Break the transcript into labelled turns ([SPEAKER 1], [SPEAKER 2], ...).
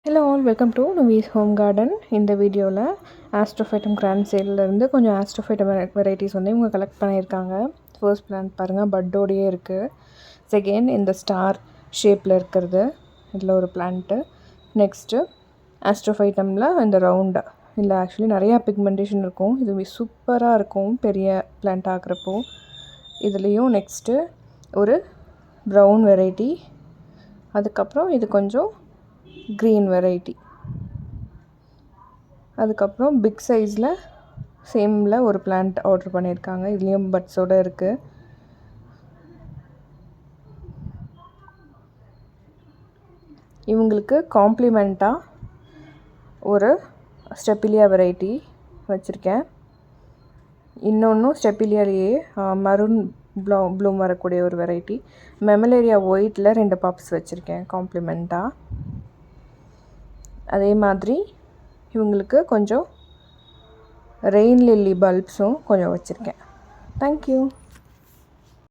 [SPEAKER 1] Hello all, welcome to நுவீஸ் home garden. இந்த வீடியோவில் ஆஸ்ட்ரோஃபைட்டம் கிராண்ட் சேல்லேருந்து கொஞ்சம் ஆஸ்ட்ரோஃபைட்டம் வெரைட்டிஸ் வந்து இவங்க கலெக்ட் பண்ணியிருக்காங்க. ஃபர்ஸ்ட் பிளான்ட் பாருங்கள், பட்டோடையே இருக்குது. செகண்ட் இந்த ஸ்டார் ஷேப்பில் இருக்கிறது, இதில் ஒரு பிளான்ட்டு. நெக்ஸ்ட்டு ஆஸ்ட்ரோஃபைட்டமில் இந்த ரவுண்டு, இல்லை ஆக்சுவலி நிறையா பிக்மெண்டேஷன் இருக்கும். இது சூப்பராக இருக்கும் பெரிய பிளான்ட் ஆகிறப்போ. இதுலேயும் நெக்ஸ்ட்டு ஒரு ப்ரௌன் வெரைட்டி, அதுக்கப்புறம் இது கொஞ்சம் க்ரீன் வெரைட்டி, அதுக்கப்புறம் பிக் சைஸில் சேமில் ஒரு பிளான்ட் ஆர்டர் பண்ணியிருக்காங்க. இதுலேயும் பட்ஸோடு இருக்குது. இவங்களுக்கு காம்ப்ளிமெண்ட்டாக ஒரு ஸ்டெப்பிலியா வெரைட்டி வச்சுருக்கேன். இன்னொன்றும் ஸ்டெப்பிலியாலேயே மரூன் ப்ளூம் வரக்கூடிய ஒரு வெரைட்டி. மெமலேரியா ஒயிட்டில் 2 பப்ஸ் வச்சுருக்கேன் காம்ப்ளிமெண்ட்டாக. அதே மாதிரி இவங்களுக்கு கொஞ்சம் ரெயின் லில்லி பல்ப்ஸும் கொஞ்சம் வச்சுருக்கேன். தேங்க்யூ.